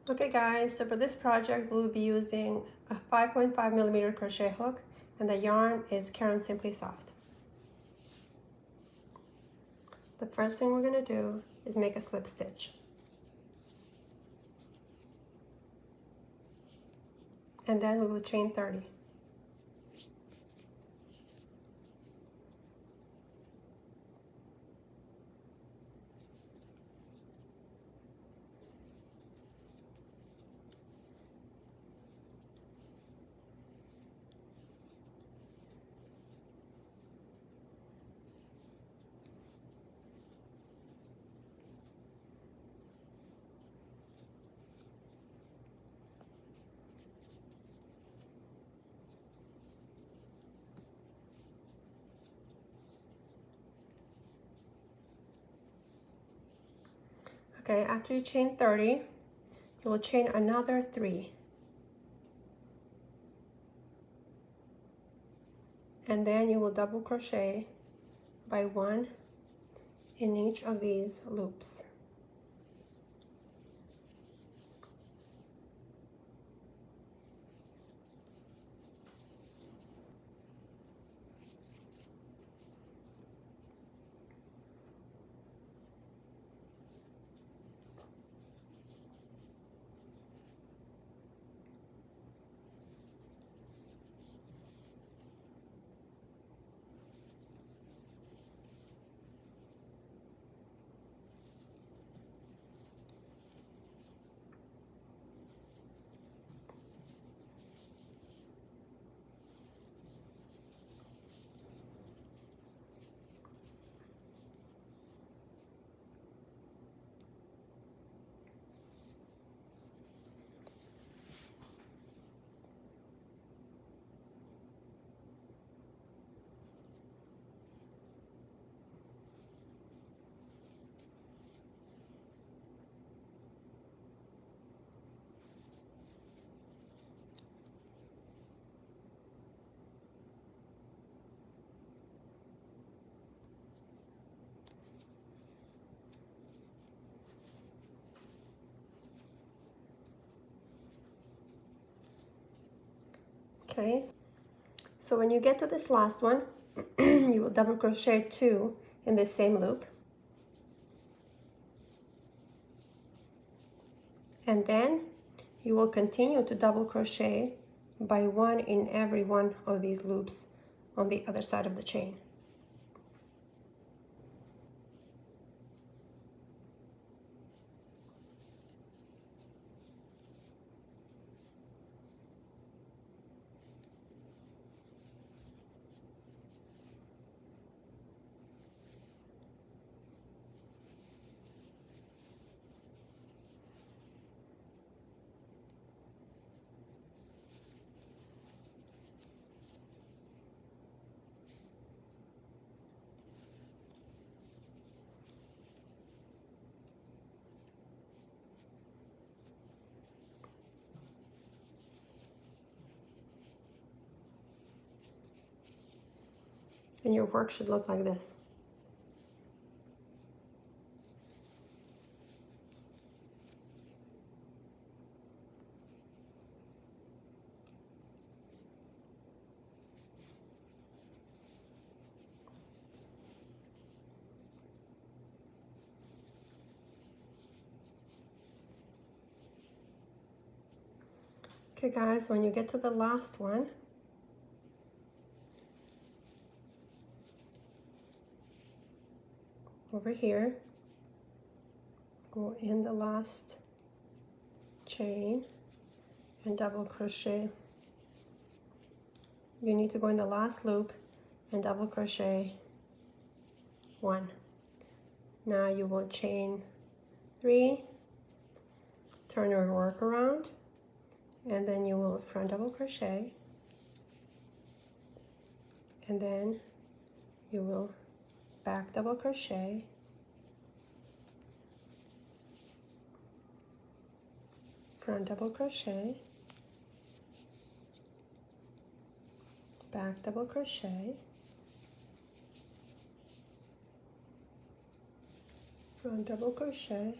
Okay guys, so for this project we'll be using a 5.5mm crochet hook, and the yarn is Caron Simply Soft. The first thing we're going to do is make a slip stitch. And then we will chain 30. Okay, after you chain 30, you will chain another 3. And then you will double crochet by 1 in each of these loops. Okay, so when you get to this last one, you will double crochet 2 in the same loop. And then you will continue to double crochet by 1 in every one of these loops on the other side of the chain. And your work should look like this. Okay guys, when you get to the last one, over here, go in the last chain and double crochet. You need to go in the last loop and double crochet 1. Now you will chain 3, turn your work around, and then you will front double crochet, and then you will back double crochet, front double crochet, back double crochet, front double crochet,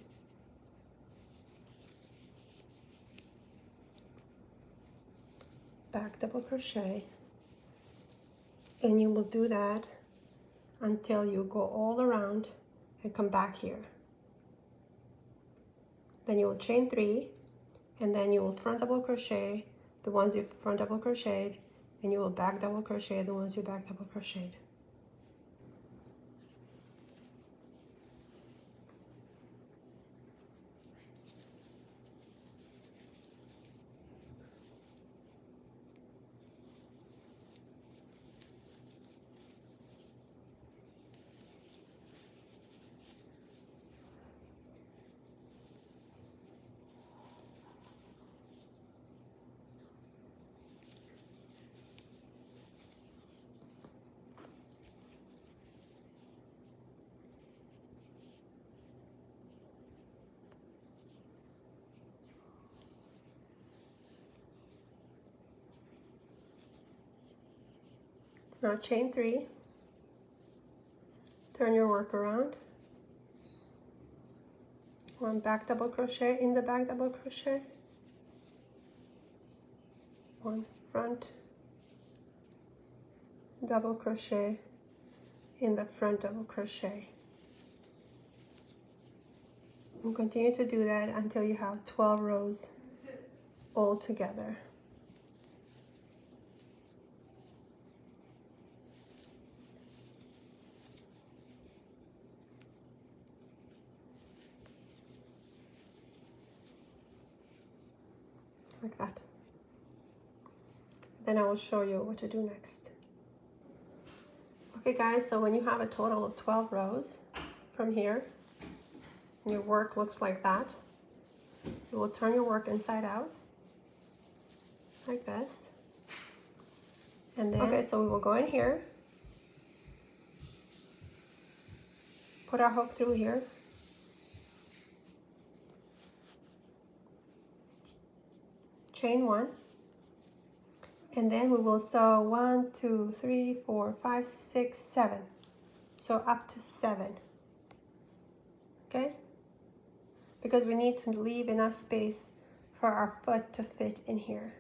back double crochet, and you will do that until you go all around and come back here. Then you will chain 3, and then you will front double crochet the ones you front double crocheted, and you will back double crochet the ones you back double crocheted. Now chain 3, turn your work around, 1 back double crochet in the back double crochet, 1 front double crochet in the front double crochet, and continue to do that until you have 12 rows all together. Like that. Then I will show you what to do next. Okay guys, so when you have a total of 12 rows from here, and your work looks like that, you will turn your work inside out, like this. And then, okay, so we will go in here, put our hook through here, chain 1, and then we will sew 1, 2, 3, 4, 5, 6, 7. So up to 7. Okay? Because we need to leave enough space for our foot to fit in here.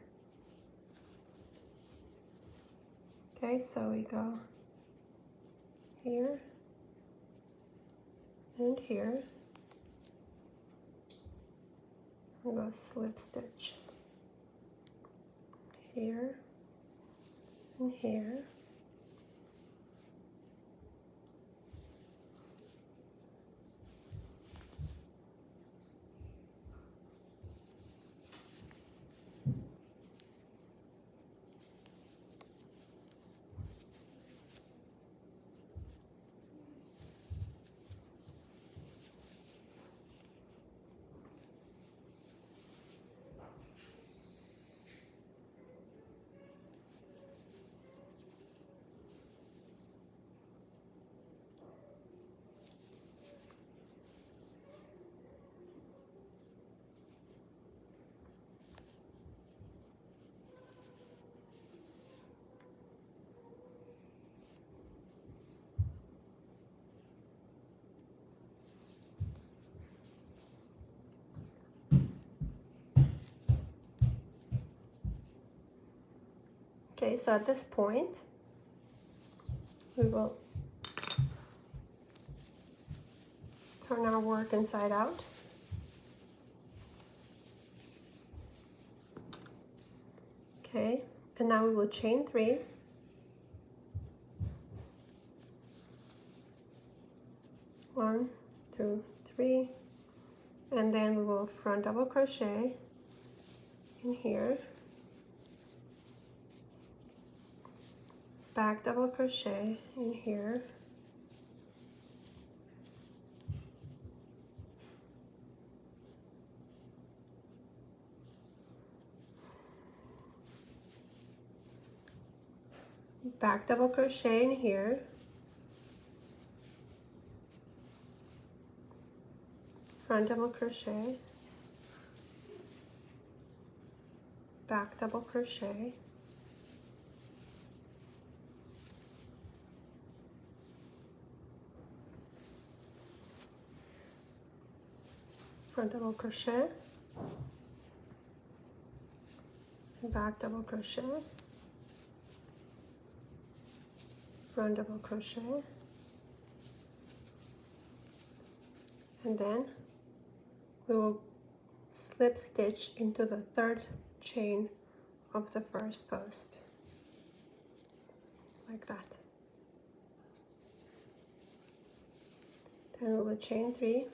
Okay, so we go here and here. We'll go slip stitch. Here and here. Okay, so at this point, we will turn our work inside out. Okay, and now we will chain 3. One, 2, 3, and then we will front double crochet in here, back double crochet in here, back double crochet in here, front double crochet, back double crochet, front double crochet, back double crochet, front double crochet, and then we will slip stitch into the third chain of the first post, like that. Then we will chain 3,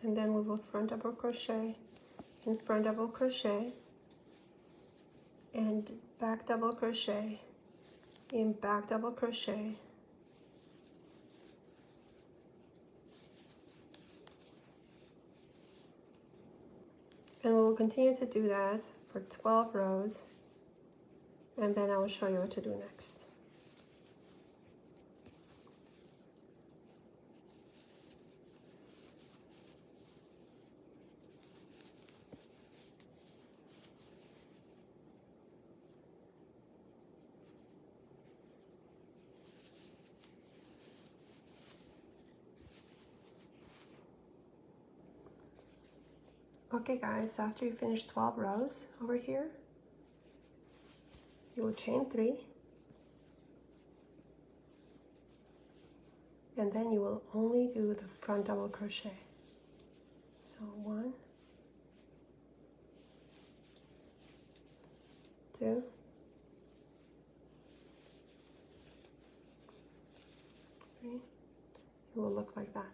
and then we will front double crochet and front double crochet and back double crochet and back double crochet, and we will continue to do that for 12 rows, and then I will show you what to do next. Okay guys, so after you finish 12 rows over here, you will chain 3, and then you will only do the front double crochet. So 1, 2, 3, it will look like that.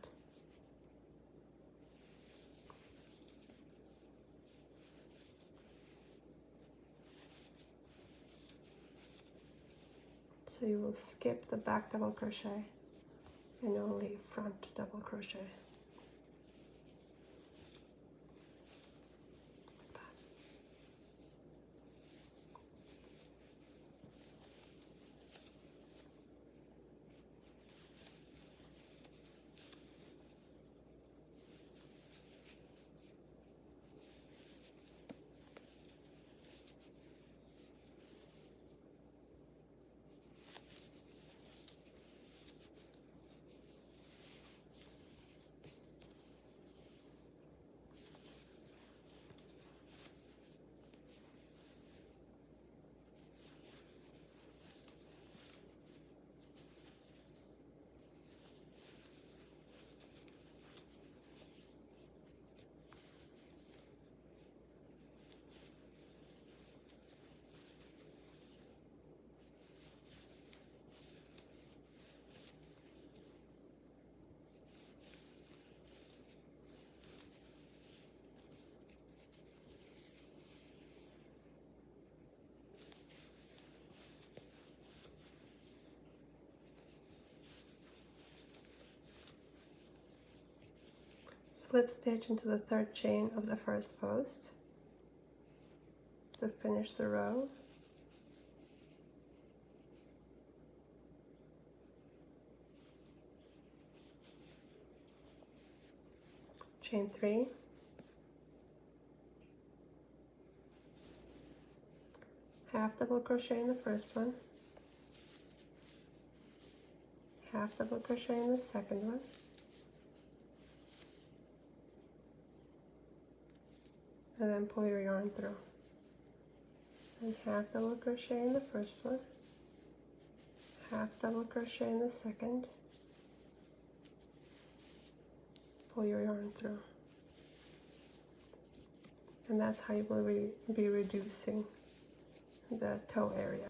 So you will skip the back double crochet and only front double crochet. Like that. Slip stitch into the third chain of the first post to finish the row. Chain 3, half double crochet in the first one, half double crochet in the second one, and then pull your yarn through, and half double crochet in the first one, half double crochet in the second, pull your yarn through, and that's how you will be reducing the toe area.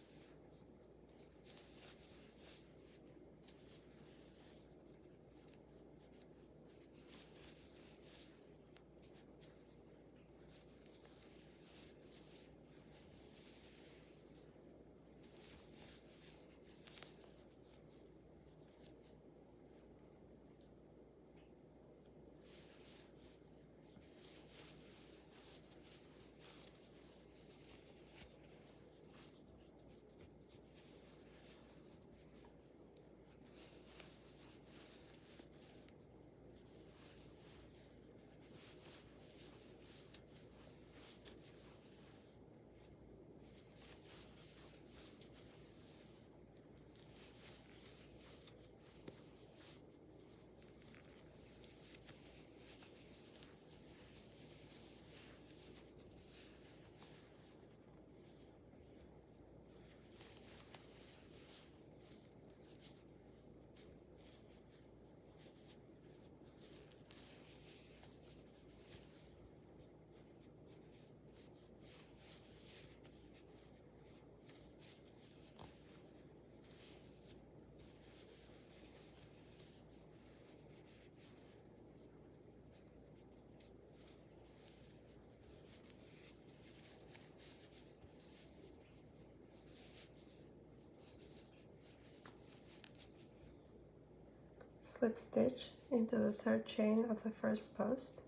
slip stitch into the third chain of the first post.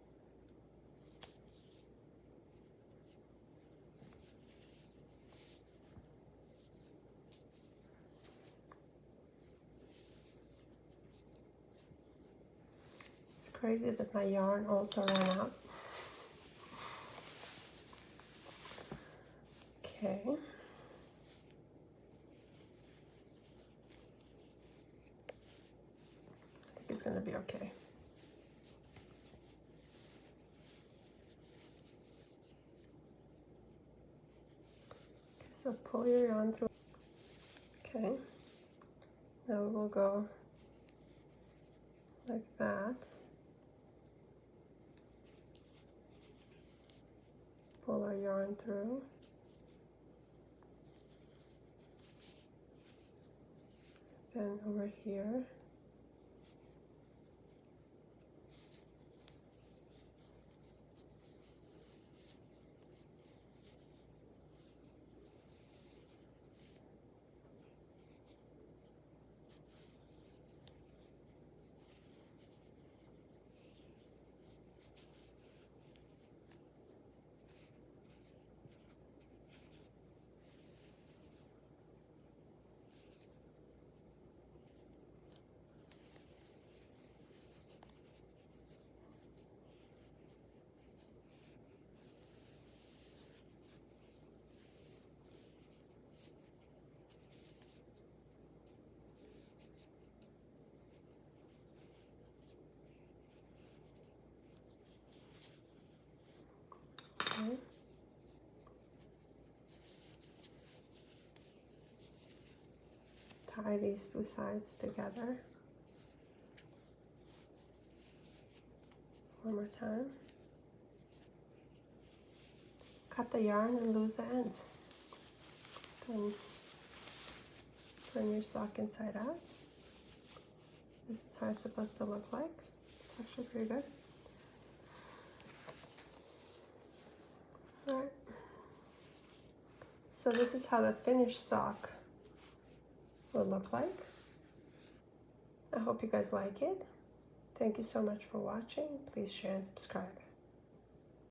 It's crazy that my yarn also ran out. Okay. It's gonna be okay. Okay, so pull your yarn through. Okay, now we'll go like that. Pull our yarn through. Then over here. Okay. Tie these two sides together. One more time. Cut the yarn and lose the ends. Then turn your sock inside out. This is how it's supposed to look like. It's actually pretty good. Alright. So this is how the finished sock will look like. I hope you guys like it. Thank you so much for watching. Please share and subscribe.